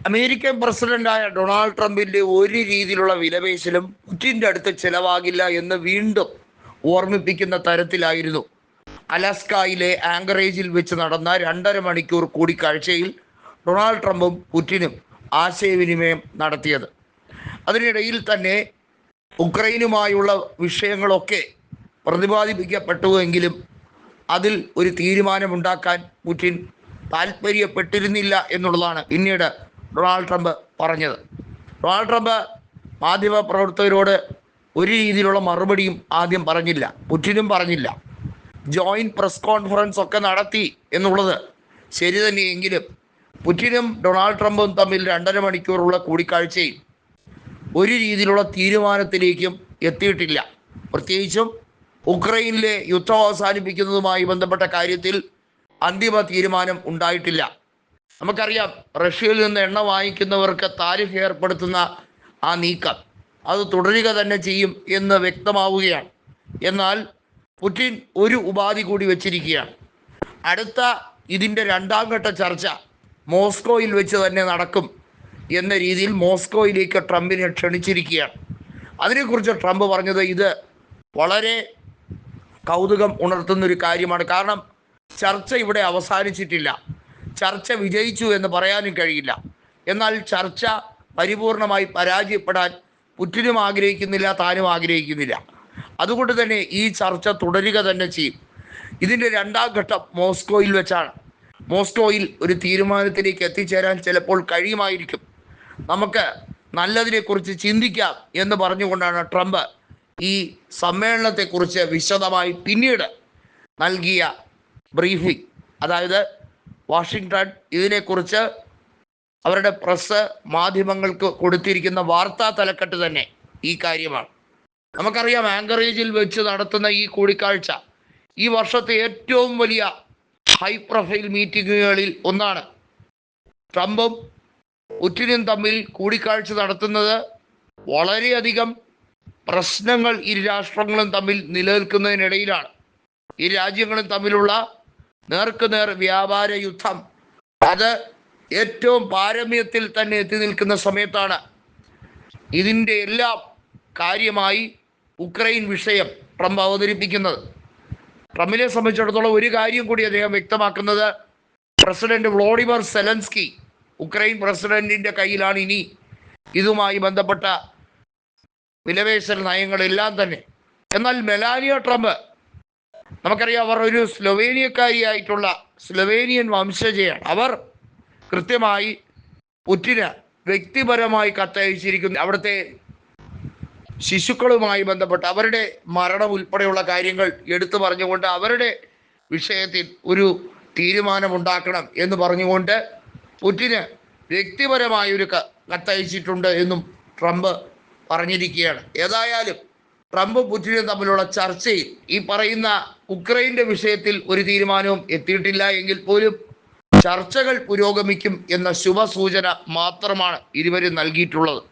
American പ്രസിഡന്റായ Donald ട്രംപിന്റെ ഒരു രീതിയിലുള്ള വിലപേശലും പുടിന്റെ അടുത്ത് ചെലവാകില്ല എന്ന് വീണ്ടും ഓർമ്മിപ്പിക്കുന്ന തരത്തിലായിരുന്നു അലാസ്കയിലെ ആങ്കറേജിൽ വെച്ച് നടന്ന 2.5 മണിക്കൂർ കൂടിക്കാഴ്ചയിൽ ഡൊണാൾഡ് ട്രംപും പുടിനും ആശയവിനിമയം നടത്തിയത്. അതിനിടയിൽ തന്നെ ഉക്രൈനുമായുള്ള വിഷയങ്ങളൊക്കെ പ്രതിപാദിപ്പിക്കപ്പെട്ടുവെങ്കിലും അതിൽ ഒരു തീരുമാനമുണ്ടാക്കാൻ പുടിൻ താല്പര്യപ്പെട്ടിരുന്നില്ല എന്നുള്ളതാണ് പിന്നീട് ഡൊണാൾഡ് ട്രംപ് പറഞ്ഞത്. ഡൊണാൾഡ് ട്രംപ് മാധ്യമ പ്രവർത്തകരോട് ഒരു രീതിയിലുള്ള മറുപടിയും ആദ്യം പറഞ്ഞില്ല, പുടിനും പറഞ്ഞില്ല. ജോയിൻറ്റ് പ്രസ് കോൺഫറൻസ് ഒക്കെ നടത്തി എന്നുള്ളത് ശരി തന്നെയെങ്കിലും പുടിനും ഡൊണാൾഡ് ട്രംപും തമ്മിൽ 2.5 മണിക്കൂറുള്ള കൂടിക്കാഴ്ചയിൽ ഒരു രീതിയിലുള്ള തീരുമാനത്തിലേക്കും എത്തിയിട്ടില്ല. പ്രത്യേകിച്ചും ഉക്രൈനിലെ യുദ്ധം അവസാനിപ്പിക്കുന്നതുമായി ബന്ധപ്പെട്ട കാര്യത്തിൽ അന്തിമ തീരുമാനം ഉണ്ടായിട്ടില്ല. നമുക്കറിയാം, റഷ്യയിൽ നിന്ന് എണ്ണ വാങ്ങിക്കുന്നവർക്ക് താരിഫ് ഏർപ്പെടുത്തുന്ന ആ നീക്കം അത് തുടരുക തന്നെ ചെയ്യും എന്ന് വ്യക്തമാവുകയാണ്. എന്നാൽ പുടിൻ ഒരു ഉപാധി കൂടി വച്ചിരിക്കുകയാണ്. അടുത്ത ഇതിൻ്റെ 2ാം ഘട്ട ചർച്ച മോസ്കോയിൽ വെച്ച് തന്നെ നടക്കും എന്ന രീതിയിൽ മോസ്കോയിലേക്ക് ട്രംപിനെ ക്ഷണിച്ചിരിക്കുകയാണ്. അതിനെക്കുറിച്ച് ട്രംപ് പറഞ്ഞത് ഇത് വളരെ കൗതുകം ഉണർത്തുന്നൊരു കാര്യമാണ്. കാരണം ചർച്ച ഇവിടെ അവസാനിച്ചിട്ടില്ല, ചർച്ച വിജയിച്ചു എന്ന് പറയാനും കഴിയില്ല. എന്നാൽ ചർച്ച പരിപൂർണമായി പരാജയപ്പെടാൻ പുടിനും ആഗ്രഹിക്കുന്നില്ല, താനും ആഗ്രഹിക്കുന്നില്ല. അതുകൊണ്ട് തന്നെ ഈ ചർച്ച തുടരുക തന്നെ ചെയ്യും. ഇതിൻ്റെ 2ാം ഘട്ടം മോസ്കോയിൽ വെച്ചാണ്. മോസ്കോയിൽ ഒരു തീരുമാനത്തിലേക്ക് എത്തിച്ചേരാൻ ചിലപ്പോൾ കഴിയുമായിരിക്കും. നമുക്ക് നല്ലതിനെക്കുറിച്ച് ചിന്തിക്കാം എന്ന് പറഞ്ഞുകൊണ്ടാണ് ട്രംപ് ഈ സമ്മേളനത്തെക്കുറിച്ച് വിശദമായി പിന്നീട് നൽകിയ ബ്രീഫിംഗ്, അതായത് വാഷിങ്ടൺ ഇതിനെക്കുറിച്ച് അവരുടെ പ്രസ് മാധ്യമങ്ങൾക്ക് കൊടുത്തിരിക്കുന്ന വാർത്താ തലക്കെട്ട് തന്നെ ഈ കാര്യമാണ്. നമുക്കറിയാം, ആങ്കറേജിൽ വെച്ച് നടത്തുന്ന ഈ കൂടിക്കാഴ്ച ഈ വർഷത്തെ ഏറ്റവും വലിയ ഹൈ പ്രൊഫൈൽ മീറ്റിങ്ങുകളിൽ ഒന്നാണ്. ട്രംപും പുടിനും തമ്മിൽ കൂടിക്കാഴ്ച നടത്തുന്നത് വളരെയധികം പ്രശ്നങ്ങൾ ഇരു രാഷ്ട്രങ്ങളും തമ്മിൽ നിലനിൽക്കുന്നതിനിടയിലാണ്. ഈ രാജ്യങ്ങളും തമ്മിലുള്ള നേർക്കുനേർ വ്യാപാര യുദ്ധം അത് ഏറ്റവും പാരമ്യത്തിൽ തന്നെ എത്തി നിൽക്കുന്ന സമയത്താണ് ഇതിൻ്റെ എല്ലാം കാര്യമായി ഉക്രൈൻ വിഷയം ട്രംപ് അവതരിപ്പിക്കുന്നത്. ട്രംപിനെ സംബന്ധിച്ചിടത്തോളം ഒരു കാര്യം കൂടി അദ്ദേഹം വ്യക്തമാക്കുന്നത്, പ്രസിഡന്റ് വ്ളോഡിമർ സെലൻസ്കി ഉക്രൈൻ പ്രസിഡന്റിൻ്റെ കയ്യിലാണ് ഇനി ഇതുമായി ബന്ധപ്പെട്ട വിലപേശൽ നയങ്ങളെല്ലാം തന്നെ. എന്നാൽ മെലാനിയ ട്രംപ്, നമുക്കറിയാം, അവർ ഒരു സ്ലൊവേനിയക്കാരിയായിട്ടുള്ള സ്ലൊവേനിയൻ വംശജയാണ്. അവർ കൃത്യമായി പുടിന് വ്യക്തിപരമായി കത്തയച്ചിരിക്കുന്നു. അവിടുത്തെ ശിശുക്കളുമായി ബന്ധപ്പെട്ട് അവരുടെ മരണം ഉൾപ്പെടെയുള്ള കാര്യങ്ങൾ എടുത്തു പറഞ്ഞുകൊണ്ട് അവരുടെ വിഷയത്തിൽ ഒരു തീരുമാനമുണ്ടാക്കണം എന്ന് പറഞ്ഞുകൊണ്ട് പുടിന് വ്യക്തിപരമായൊരു കത്തയച്ചിട്ടുണ്ട് എന്നും ട്രംപ് പറഞ്ഞിരിക്കുകയാണ്. ഏതായാലും ട്രംപ് പുടിനും തമ്മിലുള്ള ചർച്ചയിൽ ഈ പറയുന്ന ഉക്രൈൻ്റെ വിഷയത്തിൽ ഒരു തീരുമാനവും എത്തിയിട്ടില്ല എങ്കിൽ പോലും ചർച്ചകൾ പുരോഗമിക്കും എന്ന ശുഭസൂചന മാത്രമാണ് ഇരുവരും നൽകിയിട്ടുള്ളത്.